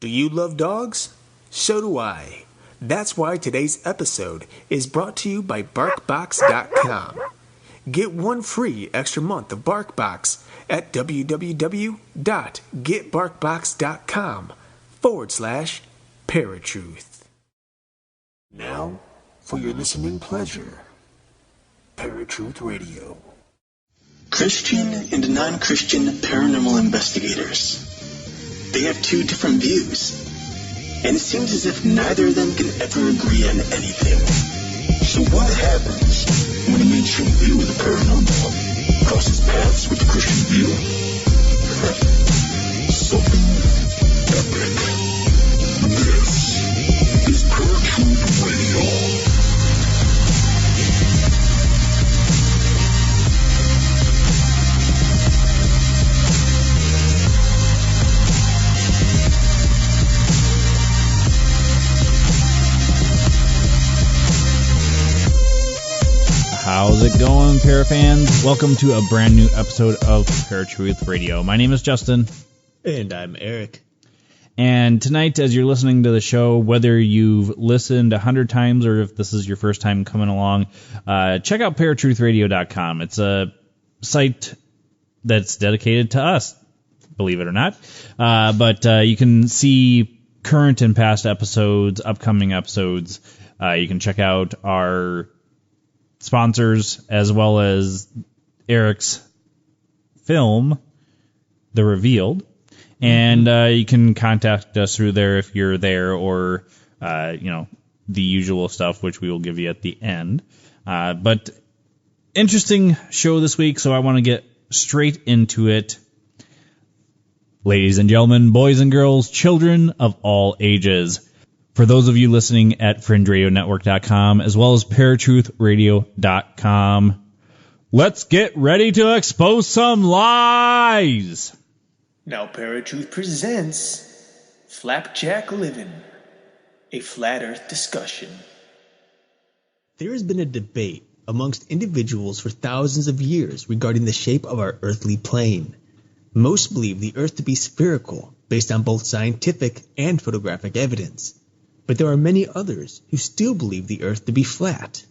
Do you love dogs? So do I. That's why today's episode is brought to you by BarkBox.com. Get one free extra month of BarkBox at www.getbarkbox.com/Paratruth. Now, for your listening pleasure, Paratruth Radio. Christian and non-Christian paranormal investigators. They have two different views, and it seems as if neither of them can ever agree on anything. So what happens when a mainstream view of the paranormal crosses paths with the Christian view? Something epic. This is Paratruth Radio. How's it going, Parafans? Welcome to a brand new episode of Paratruth Radio. My name is Justin. And I'm Eric. And tonight, as you're listening to the show, whether you've listened 100 times or if this is your first time coming along, check out paratruthradio.com. It's a site that's dedicated to us, believe it or not. But you can see current and past episodes, upcoming episodes. You can check out our sponsors, as well as Eric's film, The Revealed. And you can contact us through there if you're there, or, the usual stuff, which we will give you at the end. But interesting show this week, so I want to get straight into it. Ladies and gentlemen, boys and girls, children of all ages. For those of you listening at FringeRadioNetwork.com, as well as ParatruthRadio.com, let's get ready to expose some lies! Now Paratruth presents Flapjack Livin, a flat earth discussion. There has been a debate amongst individuals for thousands of years regarding the shape of our earthly plane. Most believe the earth to be spherical, based on both scientific and photographic evidence. But there are many others who still believe the earth to be flat.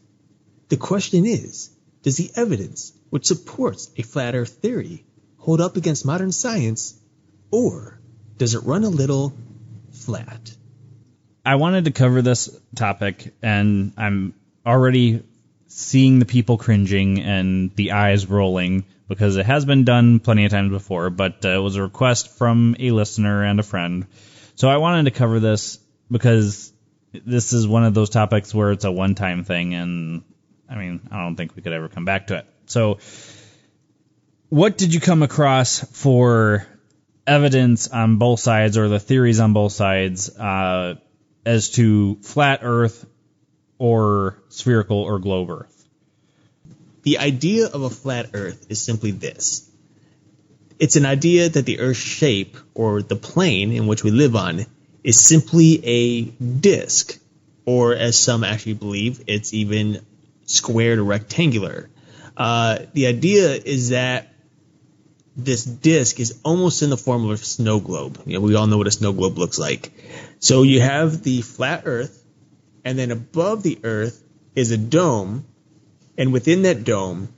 The question is, does the evidence which supports a flat earth theory hold up against modern science, or does it run a little flat? I wanted to cover this topic, and I'm already seeing the people cringing and the eyes rolling, because it has been done plenty of times before, but it was a request from a listener and a friend. So I wanted to cover this because this is one of those topics where it's a one-time thing, and, I don't think we could ever come back to it. So, what did you come across for evidence on both sides, or the theories on both sides, as to flat Earth or spherical or globe Earth? The idea of a flat Earth is simply this. It's an idea that the Earth's shape, or the plane in which we live on, is simply a disk, or as some actually believe, it's even squared or rectangular. The idea is that this disk is almost in the form of a snow globe. We all know what a snow globe looks like. So you have the flat Earth, and then above the Earth is a dome, and within that dome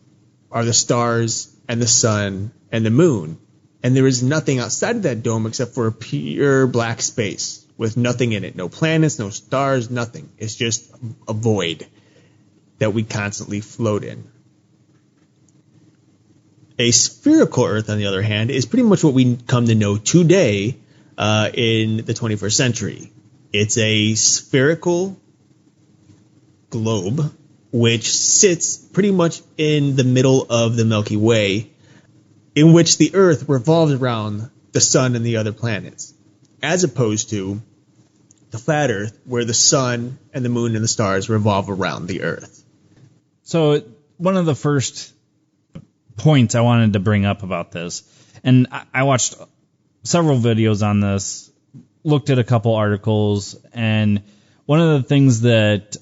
are the stars and the sun and the moon. And there is nothing outside of that dome except for a pure black space with nothing in it. No planets, no stars, nothing. It's just a void that we constantly float in. A spherical Earth, on the other hand, is pretty much what we come to know today in the 21st century. It's a spherical globe which sits pretty much in the middle of the Milky Way, in which the Earth revolves around the sun and the other planets, as opposed to the flat Earth, where the sun and the moon and the stars revolve around the Earth. So one of the first points I wanted to bring up about this, and I watched several videos on this, looked at a couple articles, and one of the things that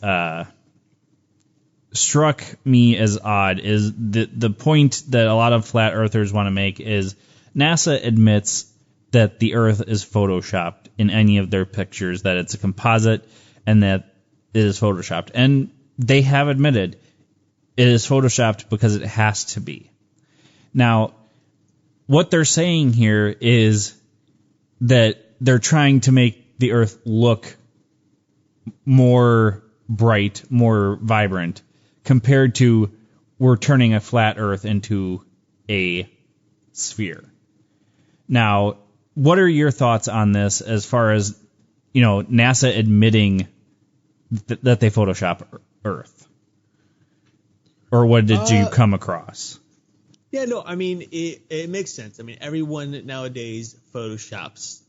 struck me as odd is the point that a lot of flat earthers want to make is NASA admits that the Earth is photoshopped in any of their pictures, that it's a composite and that it is photoshopped. And they have admitted it is photoshopped because it has to be. Now, what they're saying here is that they're trying to make the Earth look more bright, more vibrant, compared to we're turning a flat Earth into a sphere. Now, what are your thoughts on this as far as, NASA admitting that they Photoshop Earth? Or what did you come across? Yeah, no, I mean, it makes sense. I mean, everyone nowadays Photoshops,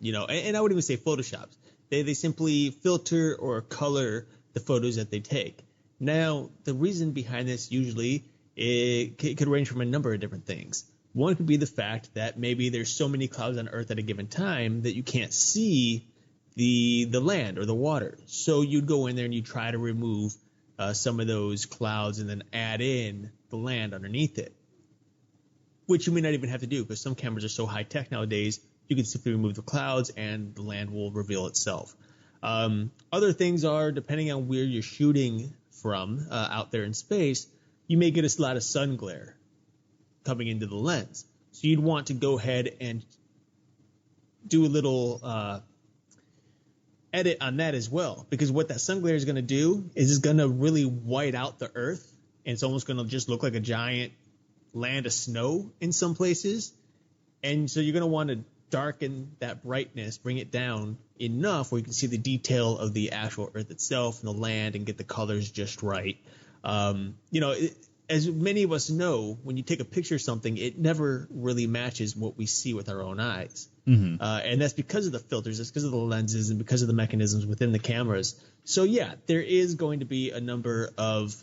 and I wouldn't even say Photoshops. They simply filter or color the photos that they take. Now, the reason behind this usually it could range from a number of different things. One could be the fact that maybe there's so many clouds on Earth at a given time that you can't see the land or the water. So you'd go in there and you try to remove some of those clouds and then add in the land underneath it, which you may not even have to do because some cameras are so high tech nowadays, you can simply remove the clouds and the land will reveal itself. Other things are, depending on where you're shooting from out there in space, you may get a lot of sun glare coming into the lens. So you'd want to go ahead and do a little edit on that as well, because what that sun glare is going to do is it's going to really white out the Earth, and it's almost going to just look like a giant land of snow in some places. And so you're going to want to darken that brightness, bring it down enough where you can see the detail of the actual Earth itself and the land and get the colors just right. As many of us know, when you take a picture of something, it never really matches what we see with our own eyes. Mm-hmm. And that's because of the filters, it's because of the lenses, and because of the mechanisms within the cameras. So, yeah, there is going to be a number of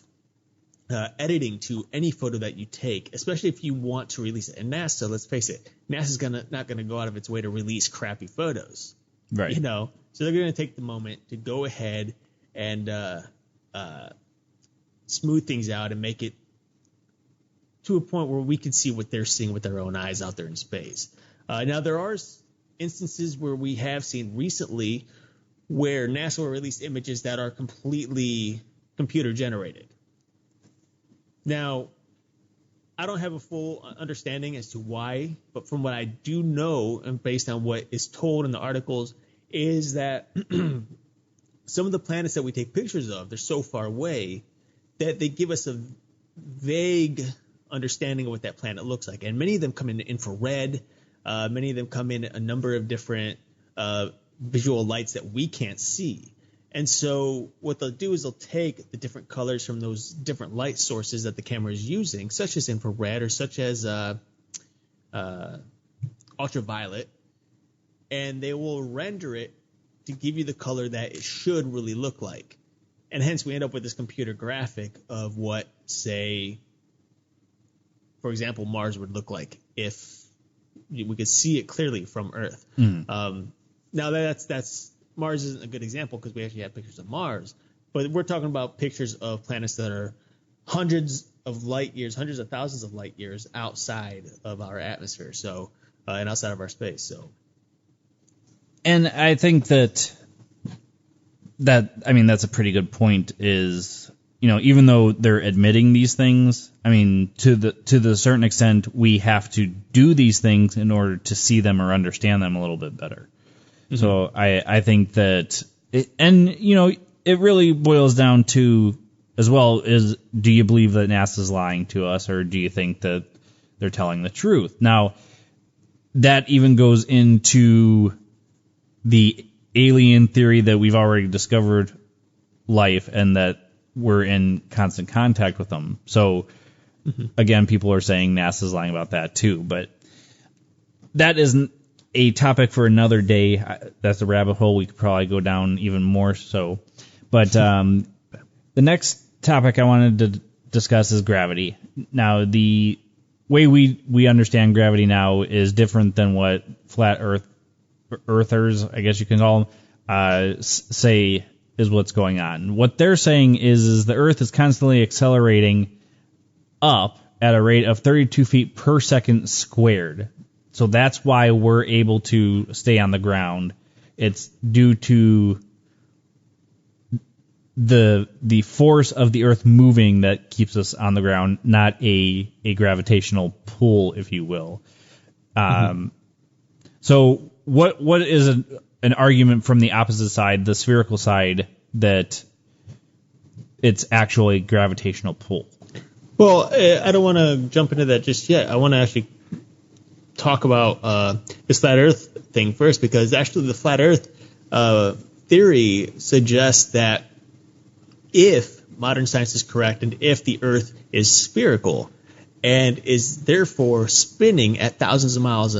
editing to any photo that you take, especially if you want to release it. And NASA, let's face it, NASA's not going to go out of its way to release crappy photos. Right. So they're going to take the moment to go ahead and smooth things out and make it to a point where we can see what they're seeing with their own eyes out there in space. Now, there are instances where we have seen recently where NASA will release images that are completely computer generated. Now, I don't have a full understanding as to why, but from what I do know, and based on what is told in the articles, is that some of the planets that we take pictures of, they're so far away that they give us a vague understanding of what that planet looks like. And many of them come in infrared. Many of them come in a number of different visual lights that we can't see. And so what they'll do is they'll take the different colors from those different light sources that the camera is using, such as infrared or such as ultraviolet, and they will render it to give you the color that it should really look like. And hence we end up with this computer graphic of what, say, for example, Mars would look like if we could see it clearly from Earth. Mm. Now that's Mars isn't a good example because we actually have pictures of Mars, but we're talking about pictures of planets that are hundreds of light years, hundreds of thousands of light years outside of our atmosphere, and outside of our space. So, and I think that's a pretty good point. Is even though they're admitting these things, to the certain extent, we have to do these things in order to see them or understand them a little bit better. Mm-hmm. So I think that, it really boils down to, as well, is do you believe that NASA's lying to us, or do you think that they're telling the truth? Now, that even goes into the alien theory that we've already discovered life and that we're in constant contact with them. So, again, people are saying NASA's lying about that too, but that isn't a topic for another day. That's a rabbit hole we could probably go down even more so. But the next topic I wanted to discuss is gravity. Now, the way we understand gravity now is different than what flat earthers, I guess you can call them, say is what's going on. What they're saying is the Earth is constantly accelerating up at a rate of 32 feet per second squared. So that's why we're able to stay on the ground. It's due to the force of the Earth moving that keeps us on the ground, not a gravitational pull, if you will. So what is an argument from the opposite side, the spherical side, that it's actually gravitational pull? Well, I don't want to jump into that just yet. I want to actually talk about this flat Earth thing first, because actually the flat Earth theory suggests that if modern science is correct and if the Earth is spherical and is therefore spinning at thousands of miles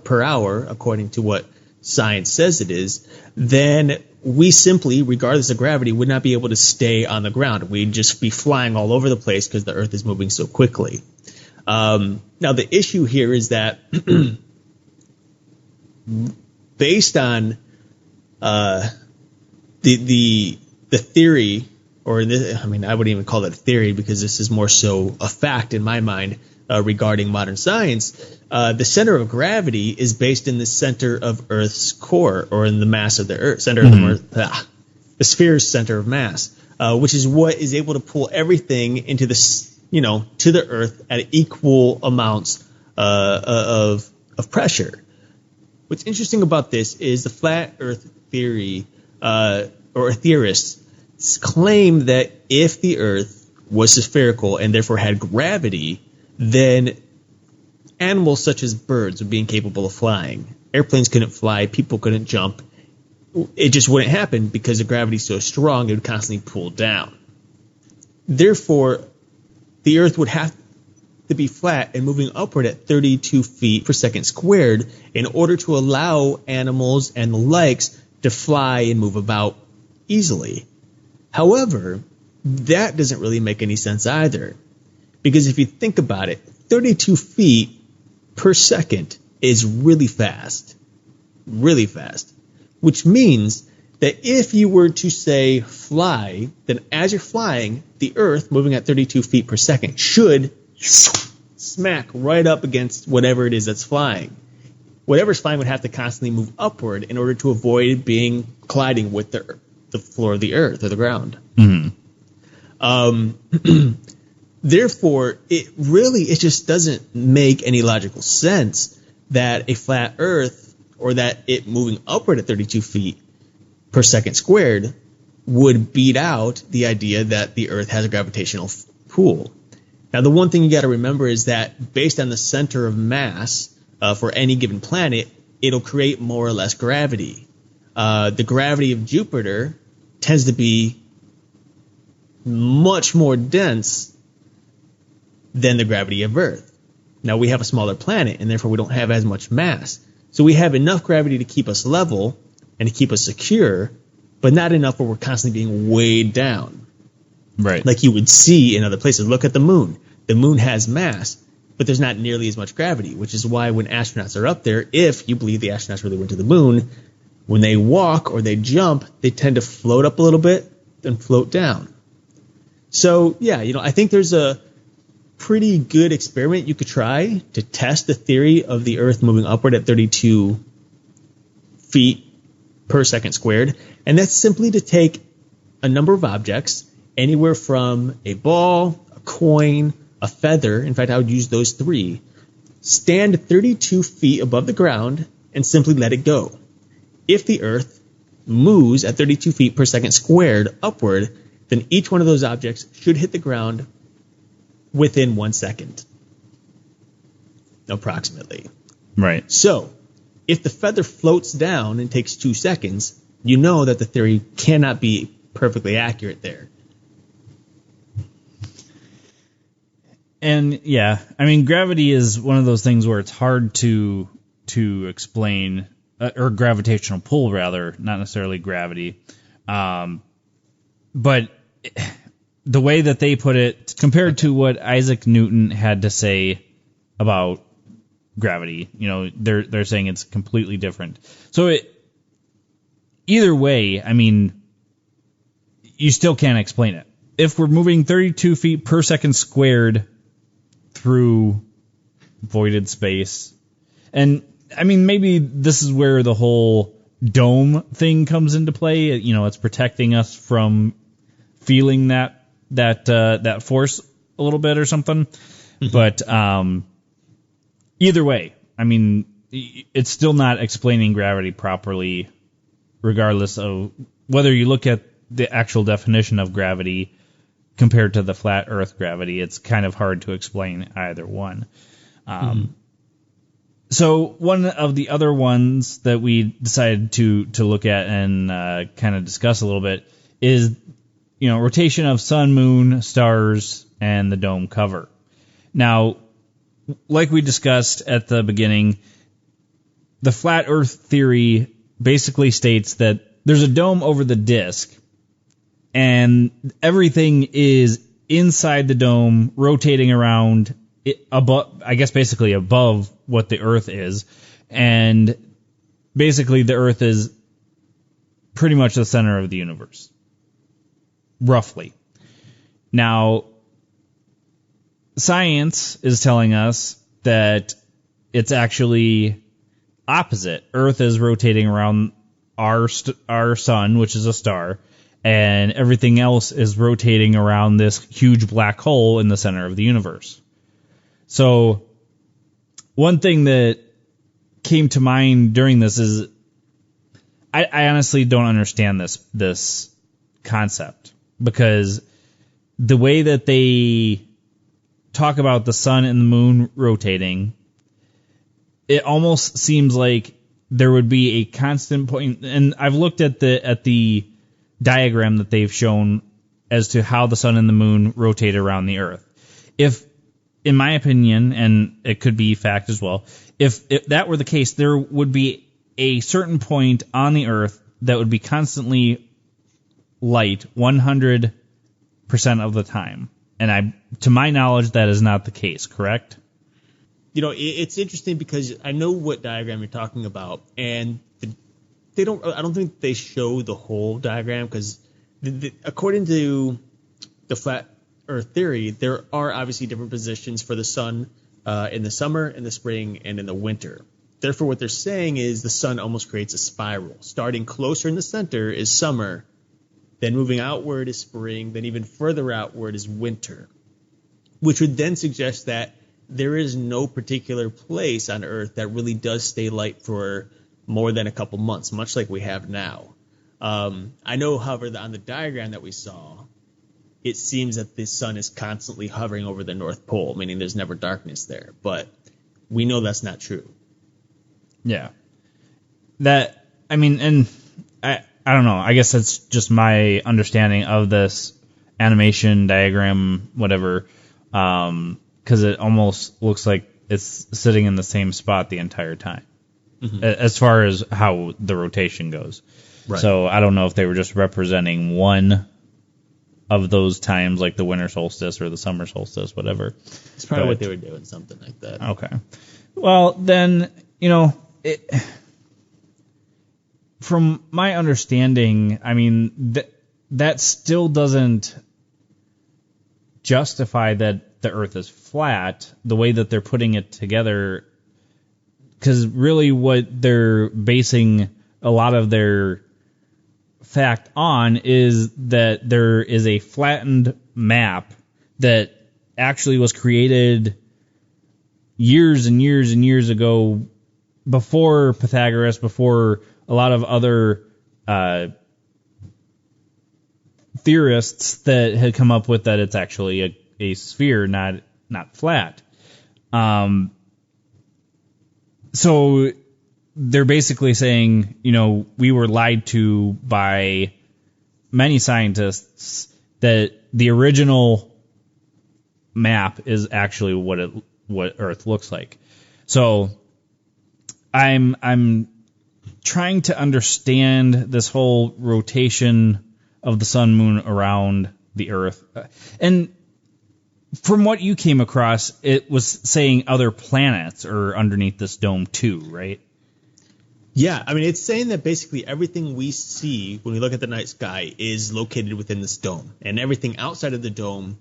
per hour, according to what science says it is, then we simply, regardless of gravity, would not be able to stay on the ground. We'd just be flying all over the place because the Earth is moving so quickly. Now, the issue here is that based on the theory, or I wouldn't even call it a theory because this is more so a fact in my mind regarding modern science, the center of gravity is based in the center of Earth's core, or in the mass of the Earth, center of the Earth, the sphere's center of mass, which is what is able to pull everything into to the Earth at equal amounts of pressure. What's interesting about this is the flat Earth theory, or theorists claim that if the Earth was spherical and therefore had gravity, then animals such as birds would be incapable of flying. Airplanes couldn't fly, people couldn't jump. It just wouldn't happen because the gravity is so strong it would constantly pull down. Therefore, the Earth would have to be flat and moving upward at 32 feet per second squared in order to allow animals and the likes to fly and move about easily. However, that doesn't really make any sense either. Because if you think about it, 32 feet per second is really fast. Really fast. Which means that if you were to, say, fly, then as you're flying, the Earth, moving at 32 feet per second, should smack right up against whatever it is that's flying. Whatever's flying would have to constantly move upward in order to avoid colliding with the floor of the Earth or the ground. Therefore, it just doesn't make any logical sense that a flat Earth, or that it moving upward at 32 feet per second squared, would beat out the idea that the Earth has a gravitational pull. Now, the one thing you got to remember is that based on the center of mass for any given planet, it'll create more or less gravity. The gravity of Jupiter tends to be much more dense than the gravity of Earth. Now, we have a smaller planet, and therefore we don't have as much mass. So we have enough gravity to keep us level and to keep us secure, but not enough where we're constantly being weighed down. Right. Like you would see in other places. Look at the moon. The moon has mass, but there's not nearly as much gravity, which is why when astronauts are up there, if you believe the astronauts really went to the moon, when they walk or they jump, they tend to float up a little bit, then float down. So, yeah, I think there's a pretty good experiment you could try to test the theory of the Earth moving upward at 32 feet per second squared, and that's simply to take a number of objects, anywhere from a ball, a coin, a feather. In fact, I would use those three. Stand 32 feet above the ground and simply let it go. If the Earth moves at 32 feet per second squared upward, then each one of those objects should hit the ground within 1 second, approximately. Right. So, if the feather floats down and takes 2 seconds, you know that the theory cannot be perfectly accurate there. And yeah, gravity is one of those things where it's hard to explain, or gravitational pull rather, not necessarily gravity. But the way that they put it, compared to what Isaac Newton had to say about gravity, they're saying it's completely different. So either way, you still can't explain it. If we're moving 32 feet per second squared through voided space, And I mean, maybe this is where the whole dome thing comes into play. You know, it's protecting us from feeling that force a little bit or something. Mm-hmm. But either way, I mean, it's still not explaining gravity properly, regardless of whether you look at the actual definition of gravity compared to the flat Earth gravity. It's kind of hard to explain either one. So one of the other ones that we decided to look at and kind of discuss a little bit is, you know, rotation of sun, moon, stars, and the dome cover. Now, like we discussed at the beginning, the flat Earth theory basically states that there's a dome over the disk, and everything is inside the dome, rotating around above, I guess basically above what the Earth is, and basically the Earth is pretty much the center of the universe, roughly. Now, science is telling us that it's actually opposite. Earth is rotating around our sun, which is a star, and everything else is rotating around this huge black hole in the center of the universe. So one thing that came to mind during this is I honestly don't understand this concept, because the way that they talk about the sun and the moon rotating, it almost seems like there would be a constant point, and I've looked at the diagram that they've shown as to how the sun and the moon rotate around the Earth. If, in my opinion, and it could be fact as well, if that were the case, there would be a certain point on the Earth that would be constantly light 100% of the time. And to my knowledge, that is not the case, correct? You know, it's interesting because I know what diagram you're talking about, and I don't think they show the whole diagram, because according to the flat Earth theory, there are obviously different positions for the sun in the summer, in the spring, and in the winter. Therefore, what they're saying is the sun almost creates a spiral. Starting closer in the center is summer, then moving outward is spring, then even further outward is winter, which would then suggest that there is no particular place on Earth that really does stay light for more than a couple months, much like we have now. I know, however, that on the diagram that we saw, it seems that the sun is constantly hovering over the North Pole, meaning there's never darkness there. But we know that's not true. Yeah. I don't know. I guess that's just my understanding of this animation, diagram, whatever, because it almost looks like it's sitting in the same spot the entire time, as far as how the rotation goes. Right. So I don't know if they were just representing one of those times, like the winter solstice or the summer solstice, whatever. It's probably what they were doing, something like that. Okay. Well, then, you know, from my understanding, I mean, that still doesn't justify that the Earth is flat, the way that they're putting it together, because really what they're basing a lot of their fact on is that there is a flattened map that actually was created years and years and years ago, before Pythagoras, before a lot of other theorists that had come up with that it's actually a sphere, not flat. So they're basically saying, you know, we were lied to by many scientists that the original map is actually what Earth looks like. So I'm trying to understand this whole rotation of the sun, moon around the Earth. And from what you came across, it was saying other planets are underneath this dome too, right? Yeah, I mean, it's saying that basically everything we see when we look at the night sky is located within this dome, and everything outside of the dome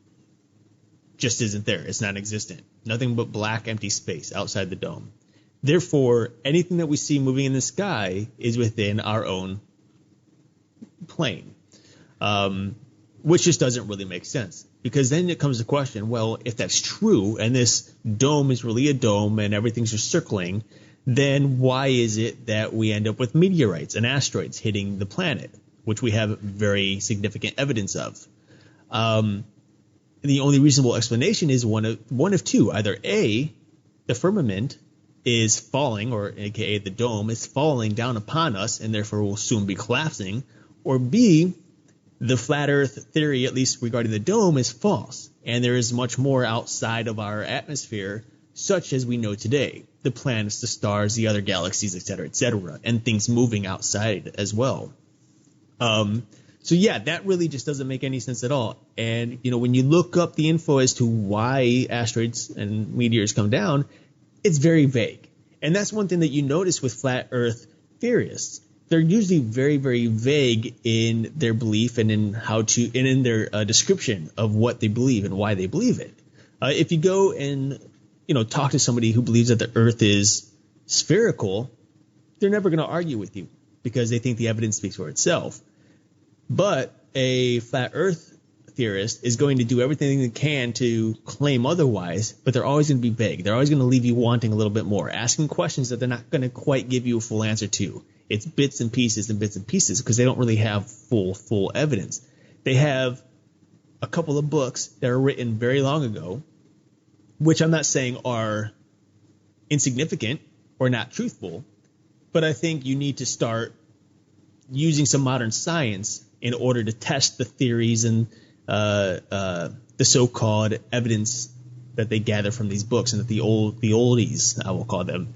just isn't there. It's non-existent. Nothing but black, empty space outside the dome. Therefore, anything that we see moving in the sky is within our own plane, which just doesn't really make sense. Because then it comes to question, well, if that's true and this dome is really a dome and everything's just circling, then why is it that we end up with meteorites and asteroids hitting the planet, which we have very significant evidence of? The only reasonable explanation is one of two. Either A, the firmament is falling, or aka the dome is falling down upon us and therefore will soon be collapsing, or B, the flat Earth theory, at least regarding the dome, is false, and there is much more outside of our atmosphere, such as we know today. The planets, the stars, the other galaxies, etc., and things moving outside as well. So yeah, that really just doesn't make any sense at all. And, when you look up the info as to why asteroids and meteors come down, it's very vague. And that's one thing that you notice with flat Earth theorists. They're usually very, very vague in their belief and in their description of what they believe and why they believe it. If you go and talk to somebody who believes that the Earth is spherical, they're never going to argue with you because they think the evidence speaks for itself. But a flat Earth theorist is going to do everything they can to claim otherwise, but they're always going to be vague. They're always going to leave you wanting a little bit more, asking questions that they're not going to quite give you a full answer to. It's bits and pieces because they don't really have full evidence. They have a couple of books that are written very long ago, which I'm not saying are insignificant or not truthful, but I think you need to start using some modern science in order to test the theories and the so-called evidence that they gather from these books and that the oldies, I will call them,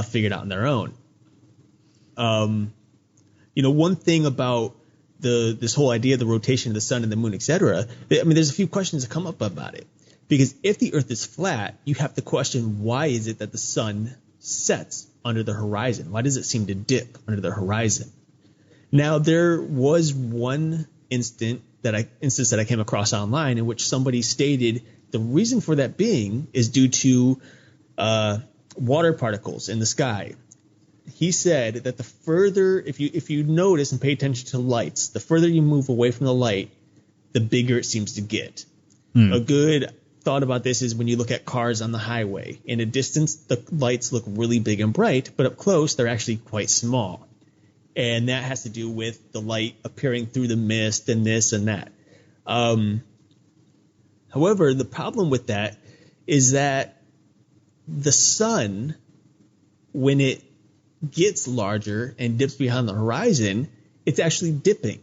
figured out on their own. One thing about this whole idea of the rotation of the sun and the moon, etc. There's a few questions that come up about it. Because if the Earth is flat, you have to question, why is it that the sun sets under the horizon? Why does it seem to dip under the horizon? Now, there was one instance that I came across online in which somebody stated the reason for that being is due to water particles in the sky. He said that the further, if you notice and pay attention to lights, the further you move away from the light, the bigger it seems to get. A good thought about this is when you look at cars on the highway. In a distance, the lights look really big and bright, but up close, they're actually quite small. And that has to do with the light appearing through the mist and this and that. However, the problem with that is that the sun, when it gets larger and dips behind the horizon, it's actually dipping.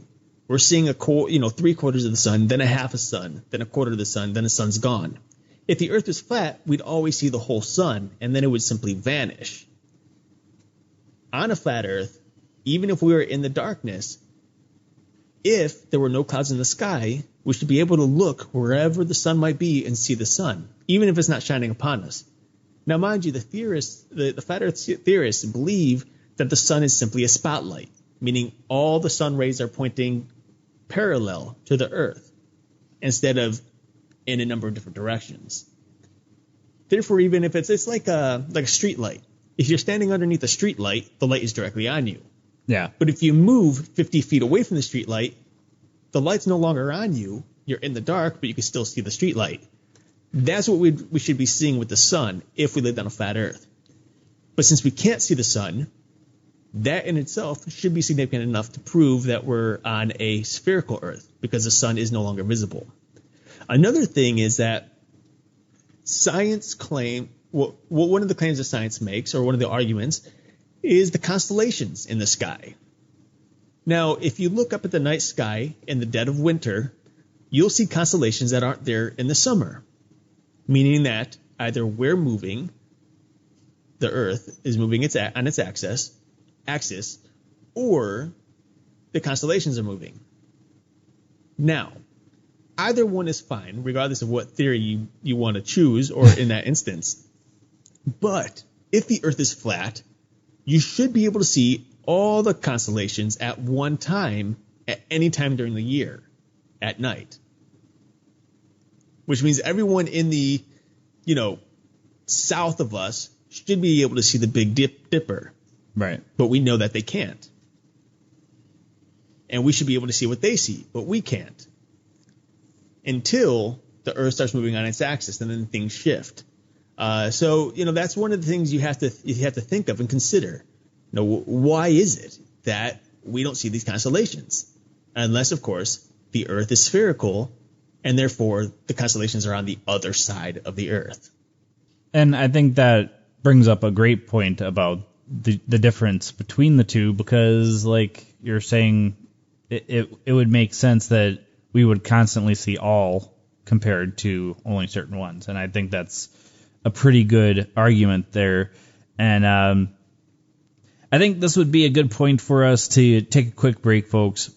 We're seeing 3/4 of the sun, then a half a sun, then a quarter of the sun, then the sun's gone. If the Earth was flat, we'd always see the whole sun, and then it would simply vanish. On a flat Earth, even if we were in the darkness, if there were no clouds in the sky, we should be able to look wherever the sun might be and see the sun, even if it's not shining upon us. Now, mind you, the flat Earth theorists believe that the sun is simply a spotlight, meaning all the sun rays are pointing parallel to the Earth instead of in a number of different directions. Therefore, even if it's like a street light, if you're standing underneath a street light, the light is directly on you. Yeah. But if you move 50 feet away from the street light, the light's no longer on you. You're in the dark, but you can still see the street light. That's what we should be seeing with the sun if we lived on a flat Earth. But since we can't see the sun, that in itself should be significant enough to prove that we're on a spherical Earth because the sun is no longer visible. Another thing is that science one of the claims that science makes, or one of the arguments, is the constellations in the sky. Now, if you look up at the night sky in the dead of winter, you'll see constellations that aren't there in the summer, meaning that either we're moving, the Earth is moving on its axis, or the constellations are moving. Now, either one is fine, regardless of what theory you want to choose, or in that instance. But if the Earth is flat, you should be able to see all the constellations at one time, at any time during the year, at night. Which means everyone in the, south of us should be able to see the Big Dipper. Right. But we know that they can't. And we should be able to see what they see, but we can't. Until the Earth starts moving on its axis, and then things shift. So that's one of the things you have to think of and consider. Why is it that we don't see these constellations? Unless, of course, the Earth is spherical, and therefore the constellations are on the other side of the Earth. And I think that brings up a great point about the difference between the two, because, like you're saying, it would make sense that we would constantly see all compared to only certain ones. And I think that's a pretty good argument there. And I think this would be a good point for us to take a quick break, folks.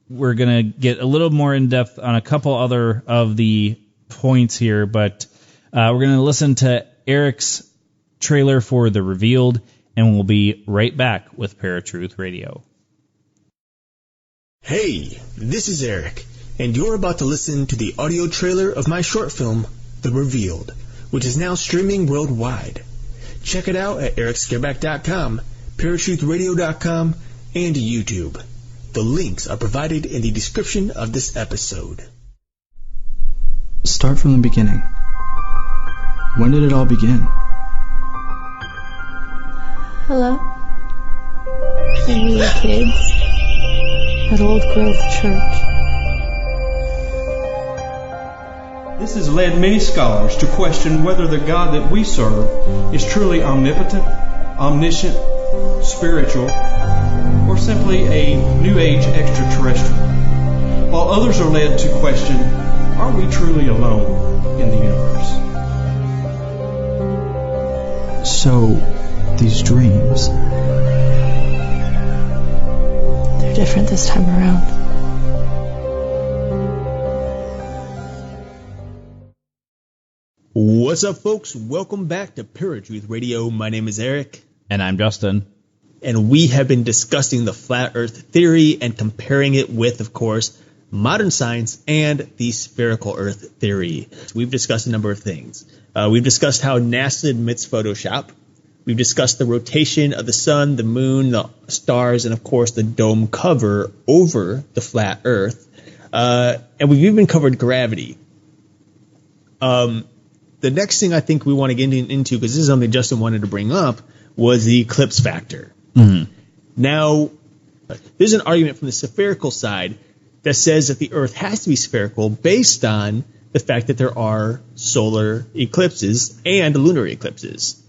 We're going to get a little more in-depth on a couple other of the points here, but we're going to listen to Eric's trailer for The Revealed, and we'll be right back with Paratruth Radio. Hey, this is Eric, and you're about to listen to the audio trailer of my short film, The Revealed, which is now streaming worldwide. Check it out at ericscareback.com, paratruthradio.com, and YouTube. The links are provided in the description of this episode. Start from the beginning. When did it all begin? Hello? When we were kids. At Old Grove Church. This has led many scholars to question whether the God that we serve is truly omnipotent, omniscient, spiritual, or simply a New Age extraterrestrial, while others are led to question, are we truly alone in the universe? So, these dreams, they're different this time around. What's up, folks? Welcome back to Paratruth Radio. My name is Eric. And I'm Justin. And we have been discussing the flat Earth theory and comparing it with, of course, modern science and the spherical Earth theory. We've discussed a number of things. We've discussed how NASA admits Photoshop. We've discussed the rotation of the sun, the moon, the stars, and, of course, the dome cover over the flat Earth. And we've even covered gravity. The next thing I think we want to get into, because this is something Justin wanted to bring up, was the eclipse factor. Mm-hmm. Now, there's an argument from the spherical side that says that the Earth has to be spherical based on the fact that there are solar eclipses and lunar eclipses.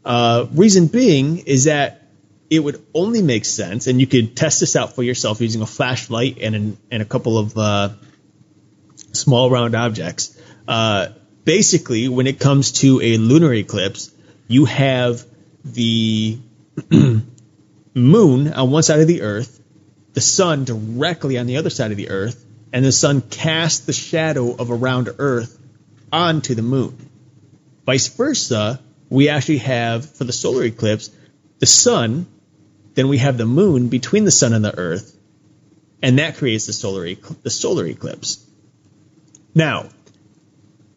Reason being is that it would only make sense, and you could test this out for yourself using a flashlight and a couple of small round objects. Basically, when it comes to a lunar eclipse, you have the moon on one side of the Earth, the sun directly on the other side of the Earth, and the sun casts the shadow of a round Earth onto the moon. Vice versa, we actually have, for the solar eclipse, the sun, then we have the moon between the sun and the Earth, and that creates the solar eclipse. Now,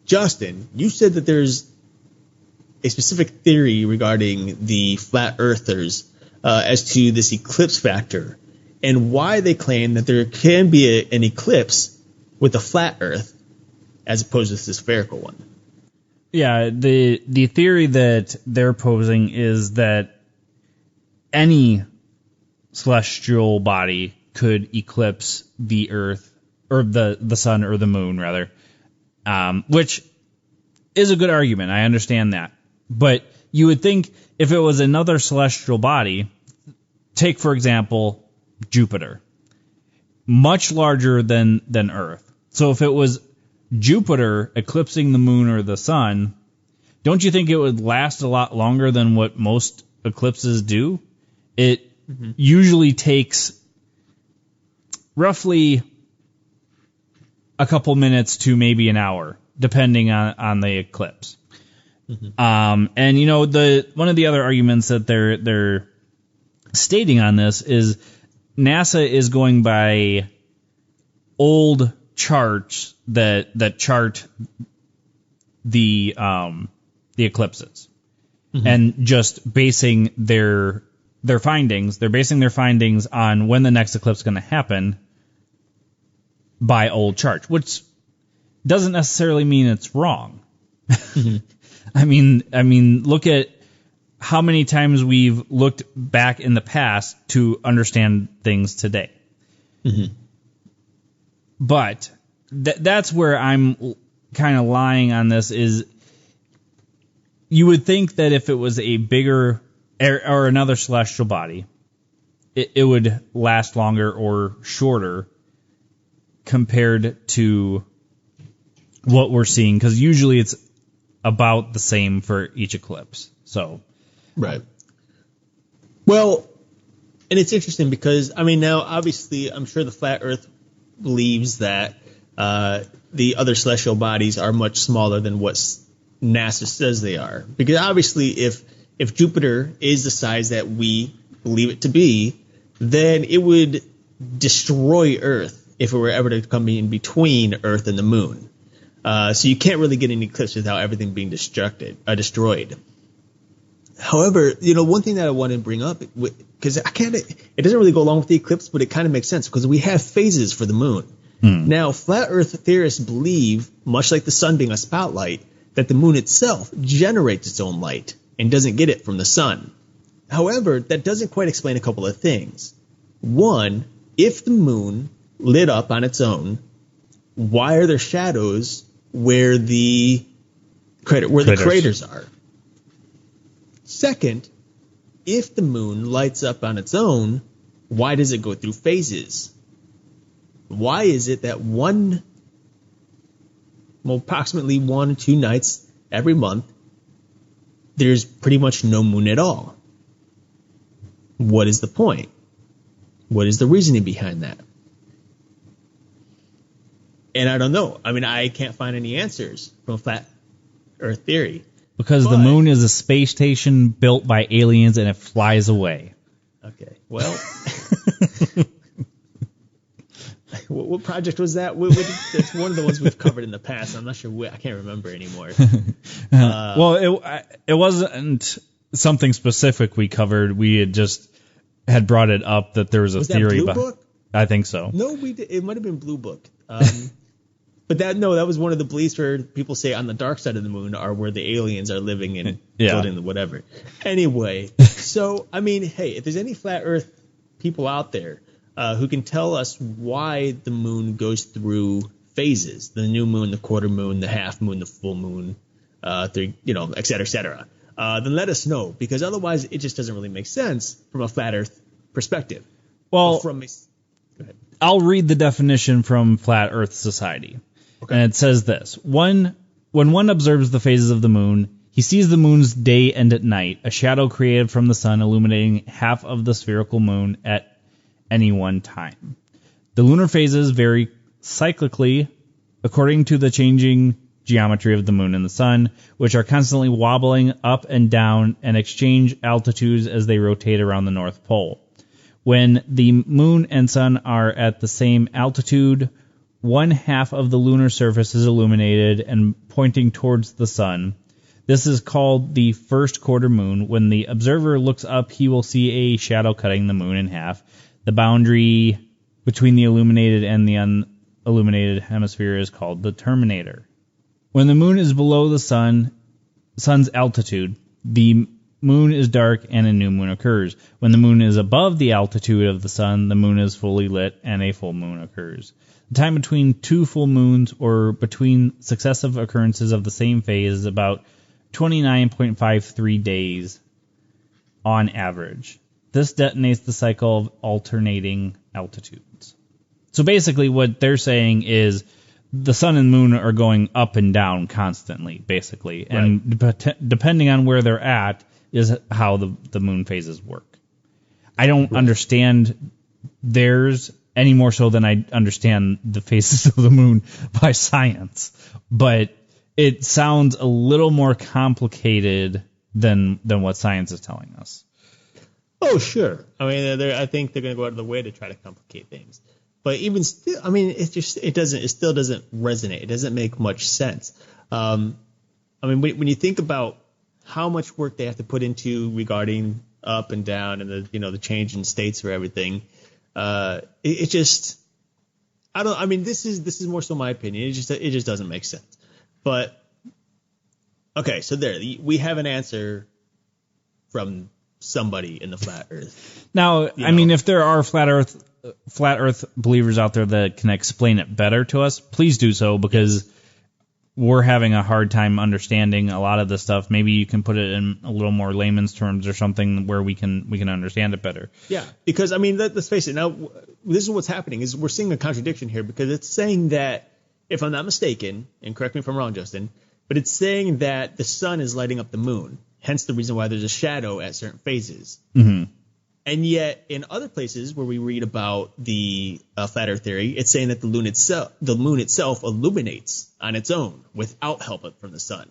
Justin, you said that there's a specific theory regarding the flat earthers as to this eclipse factor and why they claim that there can be an eclipse with a flat Earth as opposed to the spherical one. Yeah, the theory that they're posing is that any celestial body could eclipse the Earth, or the sun, or the moon, rather, which is a good argument. I understand that. But you would think if it was another celestial body, take, for example, Jupiter, much larger than Earth. So if it was Jupiter eclipsing the moon or the sun, don't you think it would last a lot longer than what most eclipses do? It usually takes roughly a couple minutes to maybe an hour, depending on the eclipse. And you know, one of the other arguments that they're stating on this is NASA is going by old charts that chart the eclipses. and just basing their findings. They're basing their findings on when the next eclipse is going to happen by old charts, which doesn't necessarily mean it's wrong. I mean, look at how many times we've looked back in the past to understand things today. But that's where I'm kind of lying on this is you would think that if it was a bigger or another celestial body, it would last longer or shorter compared to what we're seeing, because usually it's about the same for each eclipse. So, right. Well, and it's interesting because, I mean, now obviously I'm sure the flat Earth believes that the other celestial bodies are much smaller than what NASA says they are. Because obviously if Jupiter is the size that we believe it to be, then it would destroy Earth if it were ever to come in between Earth and the Moon. So you can't really get an eclipse without everything being destroyed. However, one thing that I want to bring up, because it doesn't really go along with the eclipse, but it kind of makes sense because we have phases for the moon. Now, flat Earth theorists believe, much like the sun being a spotlight, that the moon itself generates its own light and doesn't get it from the sun. However, that doesn't quite explain a couple of things. One, if the moon lit up on its own, why are there shadows where the craters are? Second, if the moon lights up on its own, why does it go through phases? Why is it that approximately 1 or 2 nights every month, there's pretty much no moon at all? What is the point? What is the reasoning behind that? And I don't know. I mean, I can't find any answers from flat Earth theory. Because the moon is a space station built by aliens and it flies away. Okay, well, what project was that? It's one of the ones we've covered in the past. I'm not sure. I can't remember anymore. Well, it wasn't something specific we covered. We had brought it up that there was a theory. Was that Blue Book? I think so. No, we did. It might have been Blue Book. But that was one of the beliefs where people say on the dark side of the moon are where the aliens are living and building whatever. Anyway, so, I mean, hey, if there's any flat Earth people out there who can tell us why the moon goes through phases, the new moon, the quarter moon, the half moon, the full moon, et cetera, then let us know, because otherwise it just doesn't really make sense from a flat Earth perspective. Well, go ahead. I'll read the definition from Flat Earth Society. Okay. And it says this. When one observes the phases of the moon, he sees the moon's day and at night, a shadow created from the sun illuminating half of the spherical moon at any one time. The lunar phases vary cyclically according to the changing geometry of the moon and the sun, which are constantly wobbling up and down and exchange altitudes as they rotate around the North Pole. When the moon and sun are at the same altitude, one half of the lunar surface is illuminated and pointing towards the sun. This is called the first quarter moon. When the observer looks up, he will see a shadow cutting the moon in half. The boundary between the illuminated and the unilluminated hemisphere is called the terminator. When the moon is below the sun's altitude, the moon is dark and a new moon occurs. When the moon is above the altitude of the sun, the moon is fully lit and a full moon occurs. The time between 2 full moons or between successive occurrences of the same phase is about 29.53 days on average. This detonates the cycle of alternating altitudes. So basically what they're saying is the sun and moon are going up and down constantly, basically. Right. And depending on where they're at is how the moon phases work. I don't understand theirs any more so than I understand the phases of the moon by science. But it sounds a little more complicated than what science is telling us. Oh, sure. I mean, I think they're going to go out of the way to try to complicate things. But even still, I mean, it still doesn't resonate. It doesn't make much sense. I mean, when you think about how much work they have to put into regarding up and down and the change in states for everything. It just, this is more so my opinion. It just doesn't make sense. But okay, so we have an answer from somebody in the flat Earth. Now, if there are flat Earth believers out there that can explain it better to us, please do so, because we're having a hard time understanding a lot of this stuff. Maybe you can put it in a little more layman's terms or something where we can understand it better. Yeah, because let's face it. Now, this is what's happening: is we're seeing a contradiction here, because it's saying that, if I'm not mistaken, and correct me if I'm wrong, Justin, but it's saying that the sun is lighting up the moon. Hence the reason why there's a shadow at certain phases. Mm-hmm. And yet, in other places where we read about the flat Earth theory, it's saying that the moon itself illuminates on its own without help from the sun.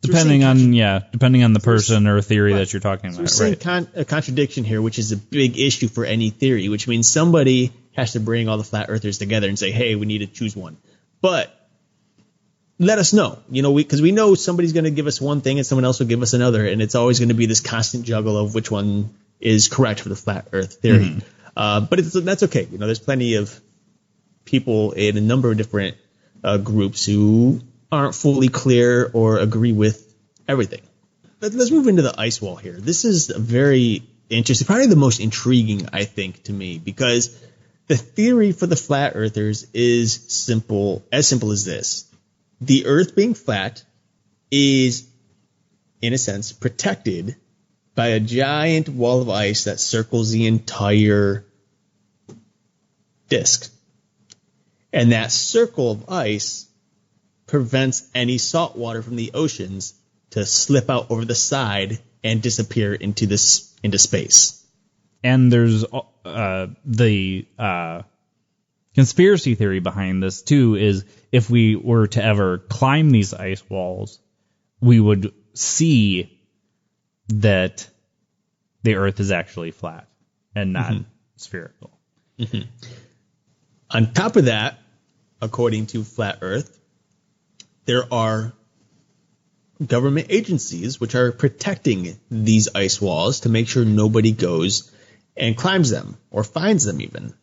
Depending on the person or theory that you're talking about. We're seeing a contradiction here, which is a big issue for any theory, which means somebody has to bring all the flat earthers together and say, hey, we need to choose one. But let us know, because we know somebody's going to give us one thing and someone else will give us another, and it's always going to be this constant juggle of which one is correct for the flat Earth theory. Mm-hmm. But that's okay. There's plenty of people in a number of different groups who aren't fully clear or agree with everything. Let's move into the ice wall here. This is a very interesting, probably the most intriguing, I think, to me, because the theory for the flat earthers is simple as this. The Earth being flat is, in a sense, protected by a giant wall of ice that circles the entire disk. And that circle of ice prevents any salt water from the oceans to slip out over the side and disappear into space. And there's the conspiracy theory behind this, too, is if we were to ever climb these ice walls, we would see that the Earth is actually flat and not spherical. Mm-hmm. On top of that, according to Flat Earth, there are government agencies which are protecting these ice walls to make sure nobody goes and climbs them or finds them even.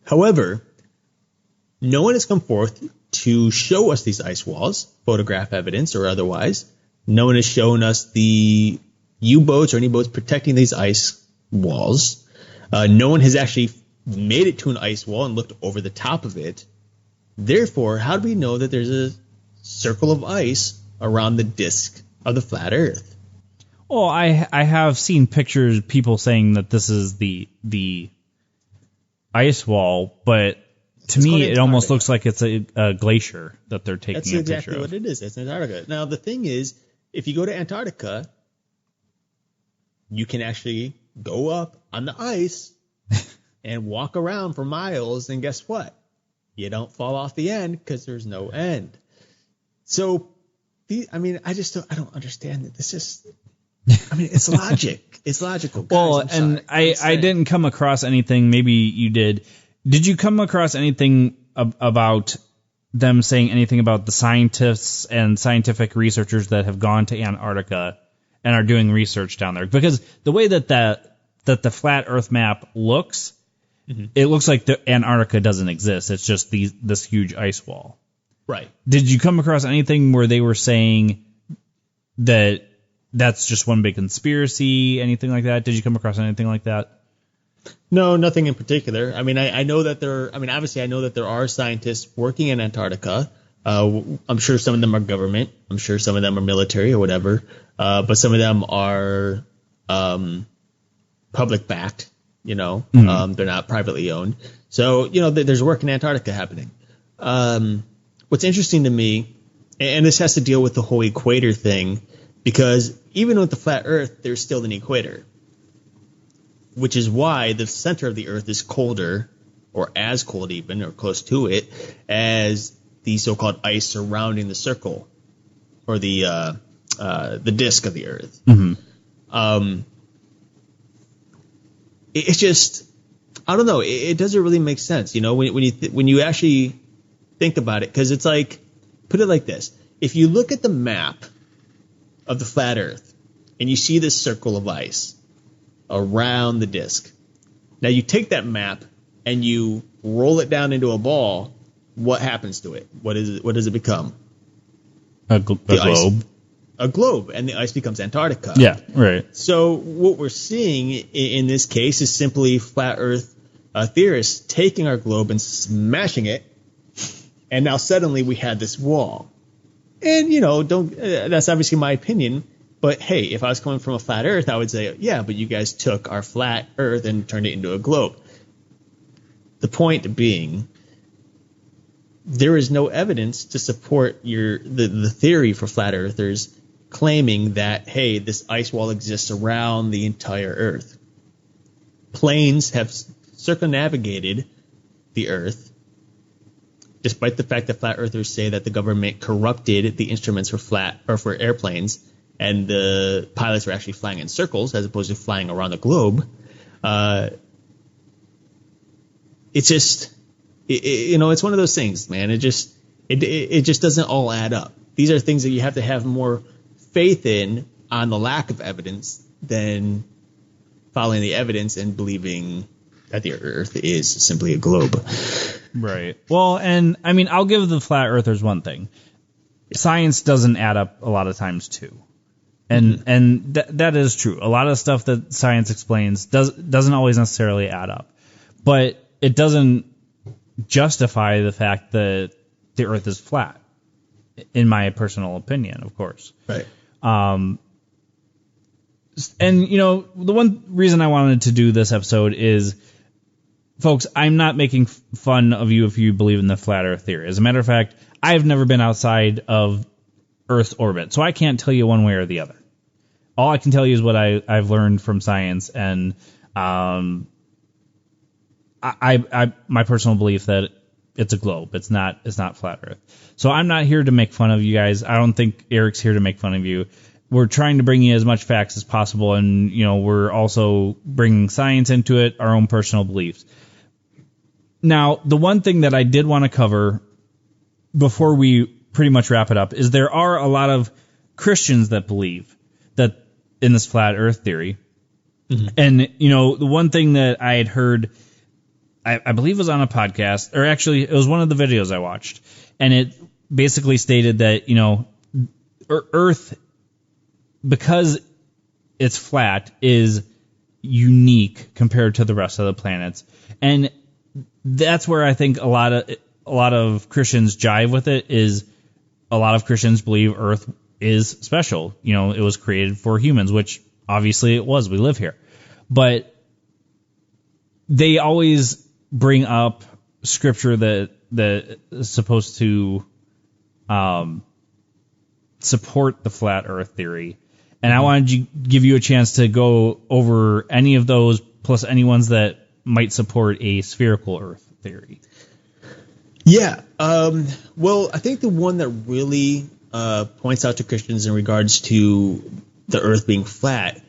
However, no one has come forth to show us these ice walls, photograph evidence or otherwise. No one has shown us the U-boats or any boats protecting these ice walls. No one has actually made it to an ice wall and looked over the top of it. Therefore, how do we know that there's a circle of ice around the disk of the flat Earth? Well, I have seen pictures, people saying that this is the ice wall, but to me it almost looks like it's a glacier that they're taking a picture of. That's exactly what it is. It's Antarctica. Now, the thing is, if you go to Antarctica, you can actually go up on the ice and walk around for miles, and guess what? You don't fall off the end because there's no end. So, I don't understand that. This is, it's logic. It's logical. Guys, well, and I didn't come across anything. Maybe you did. Did you come across anything about them saying anything about the scientists and scientific researchers that have gone to Antarctica and are doing research down there? Because the way that the flat Earth map looks, it looks like the Antarctica doesn't exist. It's just this huge ice wall. Right. Did you come across anything where they were saying that that's just one big conspiracy, anything like that? Did you come across anything like that? No, nothing in particular. I know that obviously I know that there are scientists working in Antarctica. I'm sure some of them are government. I'm sure some of them are military or whatever. But some of them are public backed, they're not privately owned. So, there's work in Antarctica happening. What's interesting to me, and this has to deal with the whole equator thing, because even with the flat Earth, there's still an equator, which is why the center of the Earth is colder, or as cold even, or close to it, as the so-called ice surrounding the circle, or the disk of the Earth. Mm-hmm. It's just, I don't know. It doesn't really make sense, when you actually think about it, because it's like, put it like this: if you look at the map of the flat Earth, and you see this circle of ice around the disk. Now you take that map and you roll it down into a ball. What happens to it? What does it become? A globe. A globe, and the ice becomes Antarctica. Yeah, right. So what we're seeing in this case is simply flat Earth theorists taking our globe and smashing it, and now suddenly we had this wall. And, that's obviously my opinion, but hey, if I was coming from a flat Earth, I would say, yeah, but you guys took our flat Earth and turned it into a globe. The point being, there is no evidence to support the theory for flat earthers claiming that, hey, this ice wall exists around the entire Earth. Planes have circumnavigated the Earth, despite the fact that flat earthers say that the government corrupted the instruments for airplanes, and the pilots were actually flying in circles as opposed to flying around the globe. It's just, it's one of those things, man. It just doesn't all add up. These are things that you have to have more faith in on the lack of evidence than following the evidence and believing that the Earth is simply a globe. Right. Well, and I mean, I'll give the flat earthers one thing. Science doesn't add up a lot of times too. And that is true. A lot of stuff that science explains doesn't always necessarily add up. But it doesn't justify the fact that the Earth is flat, in my personal opinion, of course. Right. And, the one reason I wanted to do this episode is, folks, I'm not making fun of you if you believe in the flat Earth theory. As a matter of fact, I've never been outside of Earth's orbit, so I can't tell you one way or the other. All I can tell you is what I've learned from science, and my personal belief that it's a globe. It's not flat Earth. So I'm not here to make fun of you guys. I don't think Eric's here to make fun of you. We're trying to bring you as much facts as possible, and we're also bringing science into it, our own personal beliefs. Now, the one thing that I did want to cover before we pretty much wrap it up is there are a lot of Christians that believe that in this flat Earth theory. Mm-hmm. And, the one thing that I had heard, I believe was on a podcast, or actually it was one of the videos I watched, and it basically stated that, Earth, because it's flat, is unique compared to the rest of the planets. And that's where I think a lot of Christians jive with it. Is a lot of Christians believe Earth is special. It was created for humans, which obviously it was. We live here. But they always bring up scripture that is supposed to support the flat Earth theory. And I wanted to give you a chance to go over any of those, plus any ones that might support a spherical Earth theory. Yeah. Well, I think the one that really points out to Christians in regards to the Earth being flat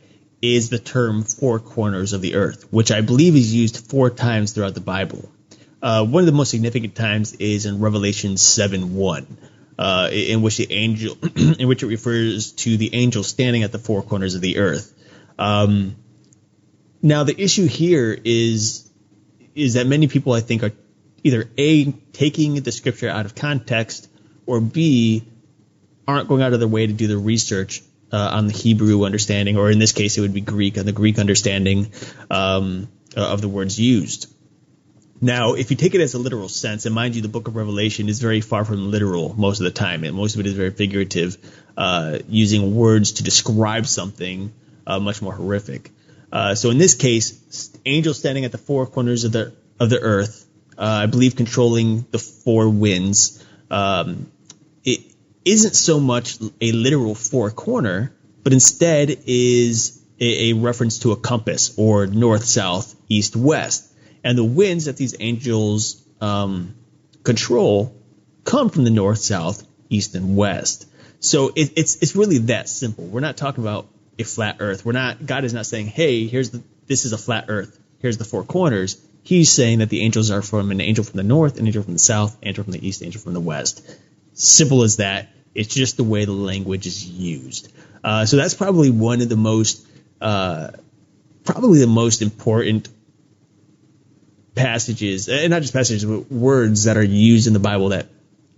is the term four corners of the Earth, which I believe is used 4 times throughout the Bible. One of the most significant times is in Revelation 7:1. In which it refers to the angel standing at the 4 corners of the earth. Now, the issue here is that many people, I think, are either A, taking the scripture out of context, or B, aren't going out of their way to do the research on the Hebrew understanding, or in this case, it would be Greek, on the Greek understanding of the words used. Now, if you take it as a literal sense, and mind you, the book of Revelation is very far from literal most of the time, and most of it is very figurative, using words to describe something much more horrific. So in this case, angels standing at the 4 corners of the earth, I believe controlling the 4 winds. It isn't so much a literal 4 corner, but instead is a reference to a compass, or north, south, east, west. And the winds that these angels control come from the north, south, east, and west. So it's really that simple. We're not talking about a flat earth. God is not saying, hey, this is a flat earth. Here's the 4 corners. He's saying that the angels are from an angel from the north, an angel from the south, an angel from the east, an angel from the west. Simple as that. It's just the way the language is used. So that's probably one of the most important passages, and not just passages, but words that are used in the Bible that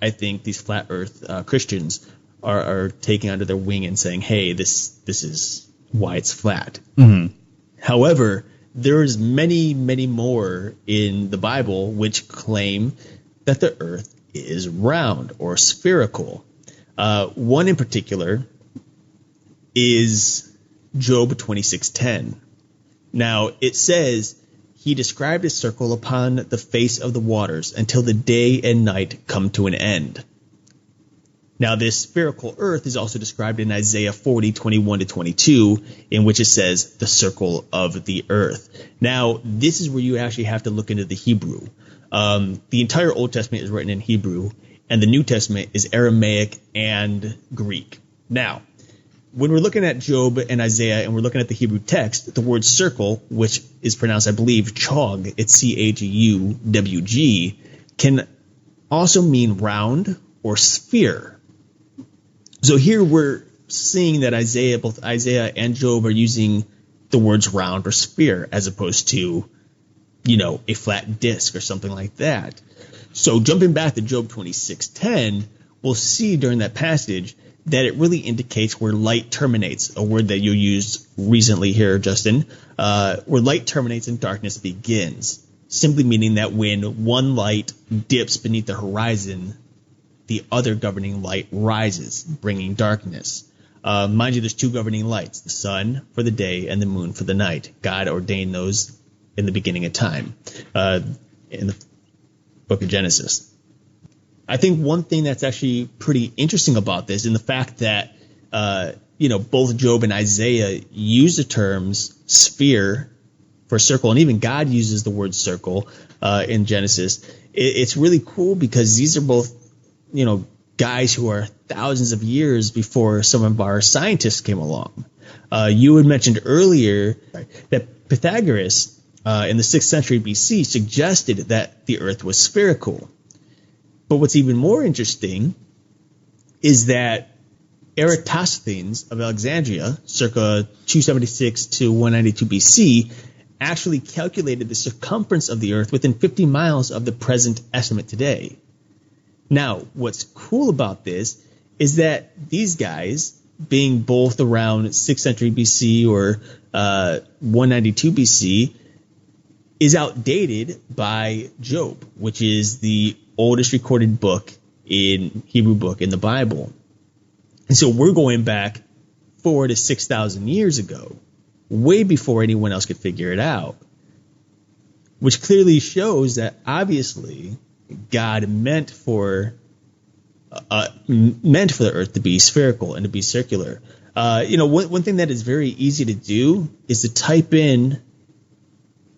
I think these flat Earth Christians are taking under their wing and saying, "Hey, this is why it's flat." Mm-hmm. However, there's many, many more in the Bible which claim that the Earth is round or spherical. One in particular is Job 26:10. Now, it says, "He described a circle upon the face of the waters until the day and night come to an end." Now, this spherical earth is also described in Isaiah 40:21-22, in which it says, "the circle of the earth." Now, this is where you actually have to look into the Hebrew. The entire Old Testament is written in Hebrew, and the New Testament is Aramaic and Greek. Now, when we're looking at Job and Isaiah and we're looking at the Hebrew text, the word circle, which is pronounced, I believe, chog, it's CHUWG, can also mean round or sphere. So here we're seeing that both Isaiah and Job are using the words round or sphere as opposed to, a flat disc or something like that. So jumping back to Job 26:10, we'll see during that passage that it really indicates where light terminates, a word that you used recently here, Justin, where light terminates and darkness begins, simply meaning that when one light dips beneath the horizon, the other governing light rises, bringing darkness. Mind you, there's two governing lights, the sun for the day and the moon for the night. God ordained those in the beginning of time, in the book of Genesis. I think one thing that's actually pretty interesting about this, and the fact that, both Job and Isaiah use the terms sphere for circle, and even God uses the word circle in Genesis. It's really cool because these are both, guys who are thousands of years before some of our scientists came along. You had mentioned earlier that Pythagoras in the 6th century BC suggested that the earth was spherical. But what's even more interesting is that Eratosthenes of Alexandria, circa 276 to 192 BC, actually calculated the circumference of the earth within 50 miles of the present estimate today. Now, what's cool about this is that these guys, being both around 6th century BC or 192 BC, is outdated by Job, which is the oldest recorded Hebrew book in the Bible. And so we're going back 4,000 to 6,000 years ago, way before anyone else could figure it out, which clearly shows that obviously God meant for the earth to be spherical and to be circular. One thing that is very easy to do is to type in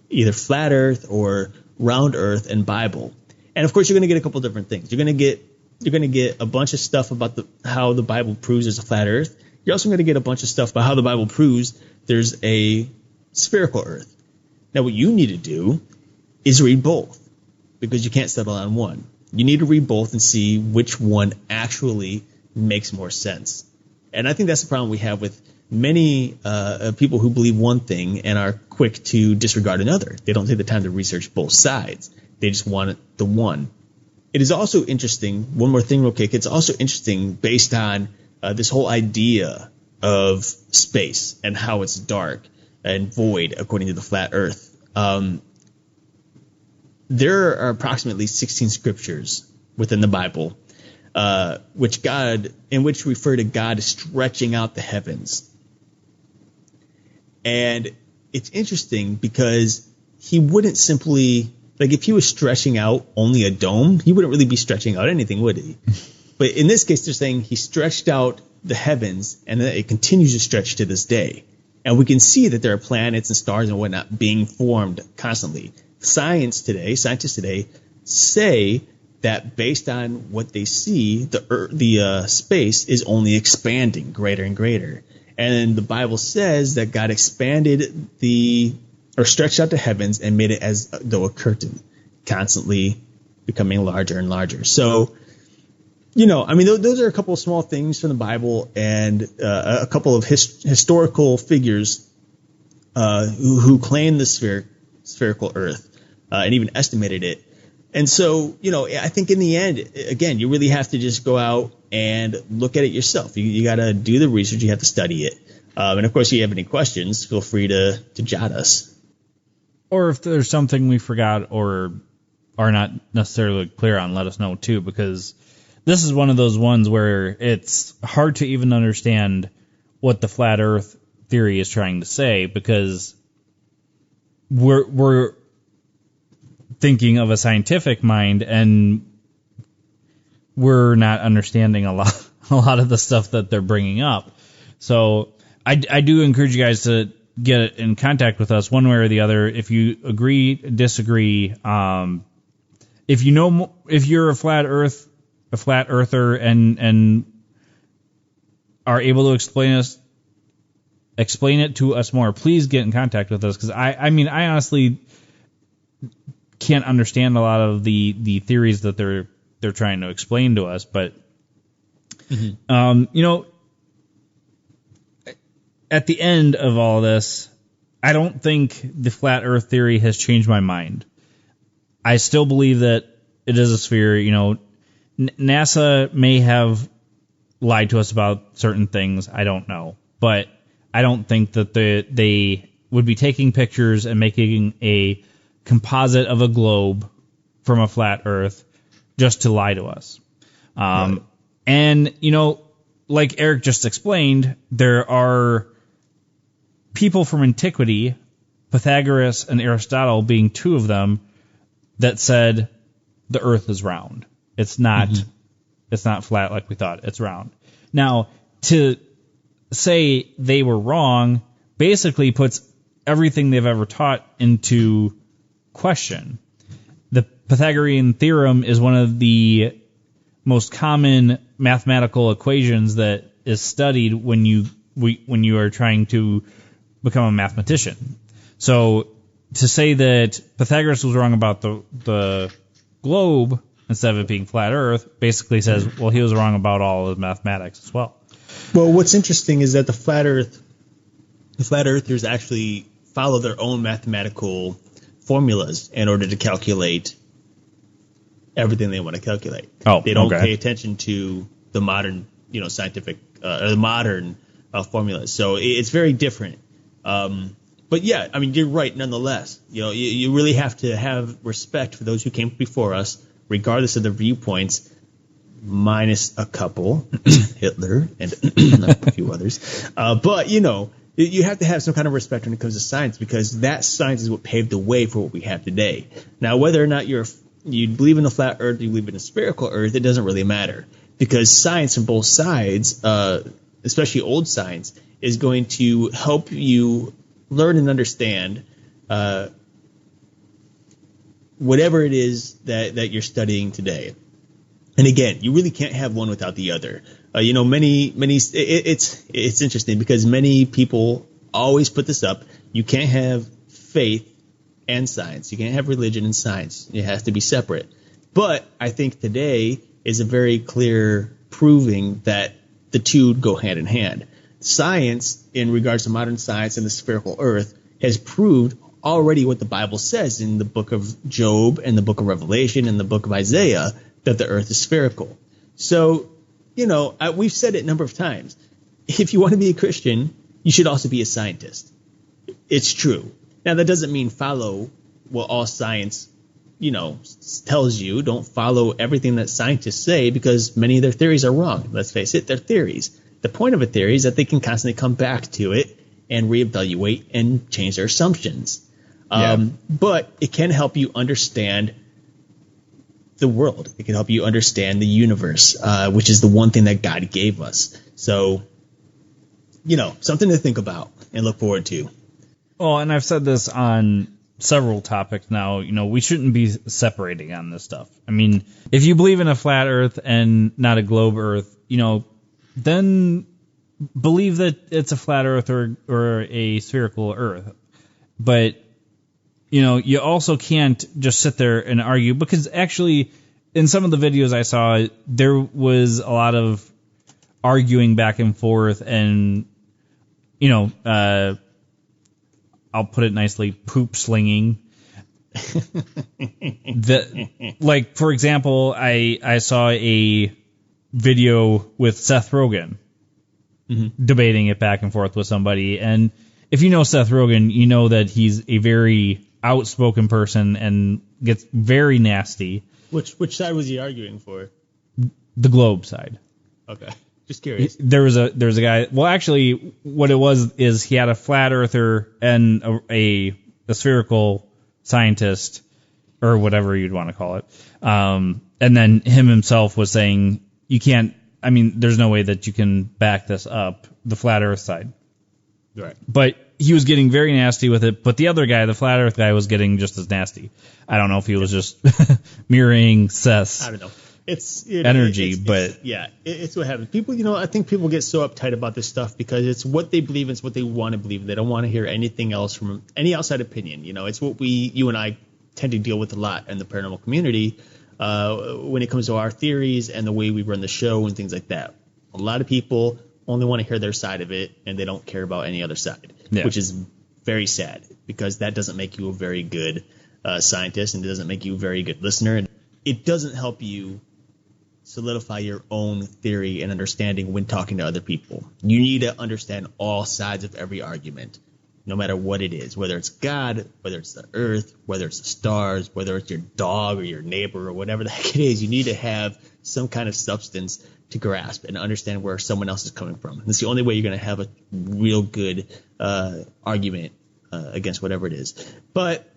either flat earth or round earth and Bible. And of course, you're going to get a couple different things. You're going to get a bunch of stuff about how the Bible proves there's a flat earth. You're also going to get a bunch of stuff about how the Bible proves there's a spherical earth. Now, what you need to do is read both, because you can't settle on one. You need to read both and see which one actually makes more sense. And I think that's the problem we have with many people who believe one thing and are quick to disregard another. They don't take the time to research both sides. They just want the one. It is also interesting, one more thing real quick, it's also interesting based on this whole idea of space and how it's dark and void according to the flat earth. There are approximately 16 scriptures within the Bible which refer to God stretching out the heavens. And it's interesting because he wouldn't simply, if he was stretching out only a dome, he wouldn't really be stretching out anything, would he? But in this case, they're saying he stretched out the heavens and that it continues to stretch to this day. And we can see that there are planets and stars and whatnot being formed constantly. Scientists today say that based on what they see, the space is only expanding greater and greater. And the Bible says that God expanded stretched out the heavens and made it as though a curtain, constantly becoming larger and larger. So Those are a couple of small things from the Bible and a couple of historical figures who claimed the spherical Earth and even estimated it. And so, I think in the end, again, you really have to just go out and look at it yourself. You got to do the research. You have to study it. And, of course, if you have any questions, feel free to jot us. Or if there's something we forgot or are not necessarily clear on, let us know, too, because this is one of those ones where it's hard to even understand what the flat Earth theory is trying to say, because we're thinking of a scientific mind and we're not understanding a lot of the stuff that they're bringing up. So I do encourage you guys to get in contact with us one way or the other. If you agree, disagree, if you're a flat earther and are able to explain it to us more, please get in contact with us, because I honestly can't understand a lot of the theories that they're trying to explain to us. But at the end of all this, I don't think the flat Earth theory has changed my mind. I still believe that it is a sphere. NASA may have lied to us about certain things. I don't know, but I don't think that they would be taking pictures and making a composite of a globe from a flat Earth just to lie to us. Right. And, like Eric just explained, there are people from antiquity, Pythagoras and Aristotle being two of them, that said the Earth is round. It's not flat like we thought. It's round. Now, to say they were wrong basically puts everything they've ever taught into question. The Pythagorean theorem is one of the most common mathematical equations that is studied when you are trying to become a mathematician. So to say that Pythagoras was wrong about the globe instead of it being flat Earth basically says, well, he was wrong about all of mathematics as well. Well, what's interesting is that the flat earthers actually follow their own mathematical formulas in order to calculate everything they want to calculate. They don't pay attention to the modern, scientific or the modern formulas. So it's very different. But yeah, you're right. Nonetheless, you really have to have respect for those who came before us, regardless of their viewpoints, minus a couple, Hitler and a few others. But you have to have some kind of respect when it comes to science, because that science is what paved the way for what we have today. Now, whether or not you believe in a flat Earth, you believe in a spherical Earth, it doesn't really matter, because science from both sides, especially old science, is going to help you learn and understand whatever it is that you're studying today. And again, you really can't have one without the other. It's interesting because many people always put this up. You can't have faith and science. You can't have religion and science. It has to be separate. But I think today is a very clear proving that the two go hand in hand. Science, in regards to modern science and the spherical Earth, has proved already what the Bible says in the book of Job and the book of Revelation and the book of Isaiah, that the Earth is spherical. So, we've said it a number of times. If you want to be a Christian, you should also be a scientist. It's true. Now, that doesn't mean follow what all science, tells you. Don't follow everything that scientists say, because many of their theories are wrong. Let's face it, they're theories. The point of a theory is that they can constantly come back to it and reevaluate and change their assumptions. But it can help you understand the world. It can help you understand the universe, which is the one thing that God gave us. So, something to think about and look forward to. Well, and I've said this on several topics now. We shouldn't be separating on this stuff. If you believe in a flat Earth and not a globe Earth, then believe that it's a flat Earth or a spherical Earth. But you also can't just sit there and argue, because actually in some of the videos I saw, there was a lot of arguing back and forth, and I'll put it nicely, poop slinging. Like, for example, I saw a video with Seth Rogen debating it back and forth with somebody, and if you know Seth Rogen, you know that he's a very outspoken person and gets very nasty. Which side was he arguing for? The Globe side. Okay, just curious. There was a guy. Well, actually, what it was is he had a flat earther and a spherical scientist, or whatever you'd want to call it. And then him himself was saying, you can't, I mean, there's no way that you can back this up, the flat earth side. Right. But he was getting very nasty with it, but the other guy, the flat earth guy, was getting just as nasty. I don't know if he was just mirroring Seth's I don't know. It's energy, it's what happens. People, I think people get so uptight about this stuff because it's what they believe, it's what they want to believe. They don't want to hear anything else from any outside opinion. It's what you and I tend to deal with a lot in the paranormal community when it comes to our theories and the way we run the show and things like that. A lot of people only want to hear their side of it, and they don't care about any other side, which is very sad because that doesn't make you a very good scientist, and it doesn't make you a very good listener. And it doesn't help you solidify your own theory and understanding when talking to other people. You need to understand all sides of every argument, no matter what it is, whether it's God, whether it's the earth, whether it's the stars, whether it's your dog or your neighbor or whatever the heck it is. You need to have some kind of substance to grasp and understand where someone else is coming from. And it's the only way you're going to have a real good argument against whatever it is. But,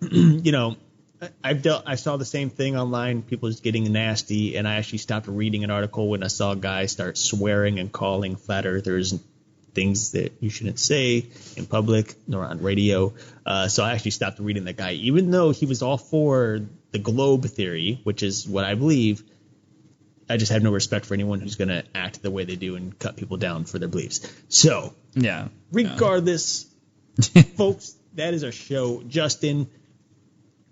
I saw the same thing online, people just getting nasty, and I actually stopped reading an article when I saw a guy start swearing and calling flat earthers and things that you shouldn't say in public nor on radio. So I actually stopped reading that guy, even though he was all for the globe theory, which is what I believe. I just have no respect for anyone who's going to act the way they do and cut people down for their beliefs. So, regardless, folks, that is our show. Justin,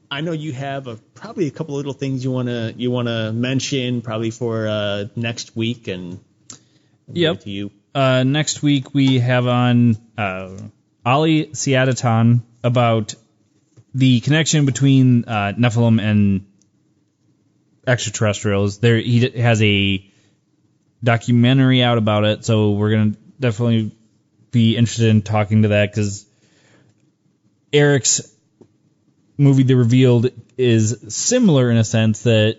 I know you have probably a couple little things you wanna mention probably for next week, and to you. Next week we have on Ali Siadaton about the connection between Nephilim and extraterrestrials. He has a documentary out about it, so we're gonna definitely be interested in talking to that, because Eric's movie The Revealed is similar in a sense that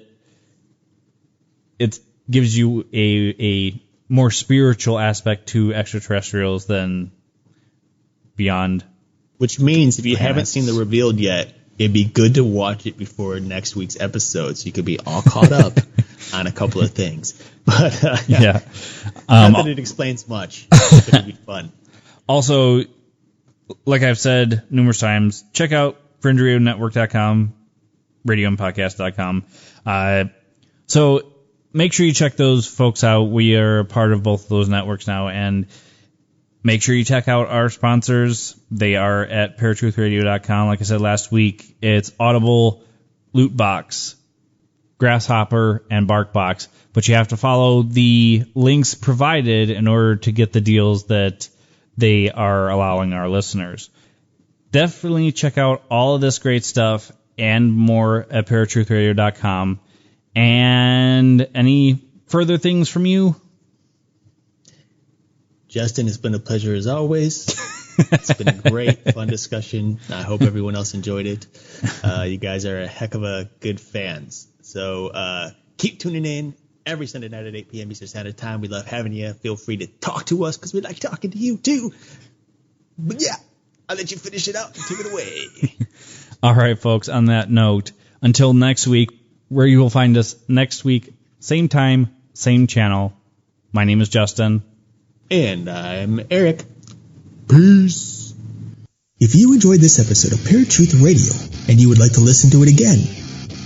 it gives you a more spiritual aspect to extraterrestrials than Beyond. Which means if you haven't seen The Revealed yet, it'd be good to watch it before next week's episode so you could be all caught up on a couple of things. But not that it explains much. But it'd be fun. Also, like I've said numerous times, check out FringeRadioNetwork.com, radioandpodcast.com. So make sure you check those folks out. We are a part of both of those networks now, and make sure you check out our sponsors. They are at paratruthradio.com. Like I said last week, it's Audible, Lootbox, Grasshopper, and BarkBox. But you have to follow the links provided in order to get the deals that they are allowing our listeners. Definitely check out all of this great stuff and more at paratruthradio.com. And any further things from you? Justin, it's been a pleasure as always. It's been a great, fun discussion. I hope everyone else enjoyed it. You guys are a heck of a good fans. So keep tuning in every Sunday night at 8 p.m. Eastern Standard Time. We love having you. Feel free to talk to us because we like talking to you too. But yeah, I'll let you finish it out and take it away. All right, folks, on that note, until next week, where you will find us next week, same time, same channel. My name is Justin. And I'm Eric. Peace. If you enjoyed this episode of Paratruth Radio and you would like to listen to it again,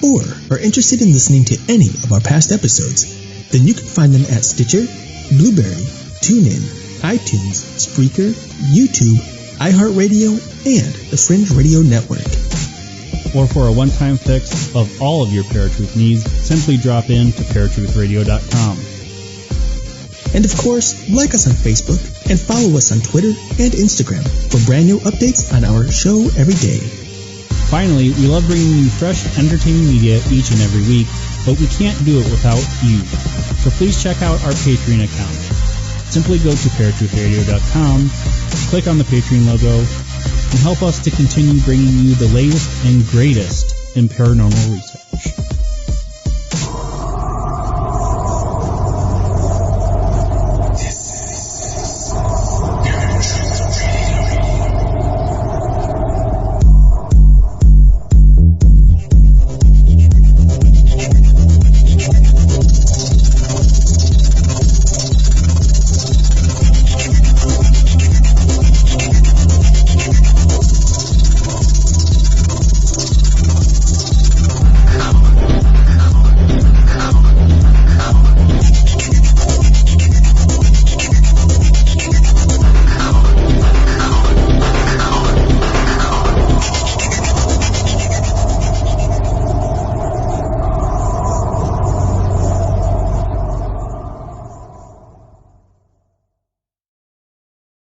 or are interested in listening to any of our past episodes, then you can find them at Stitcher, Blueberry, TuneIn, iTunes, Spreaker, YouTube, iHeartRadio, and the Fringe Radio Network. or for a one-time fix of all of your Paratruth needs, simply drop in to paratruthradio.com. And of course, like us on Facebook and follow us on Twitter and Instagram for brand new updates on our show every day. Finally, we love bringing you fresh, entertaining media each and every week, but we can't do it without you. So please check out our Patreon account. Simply go to paratruthradio.com, click on the Patreon logo, and help us to continue bringing you the latest and greatest in paranormal research.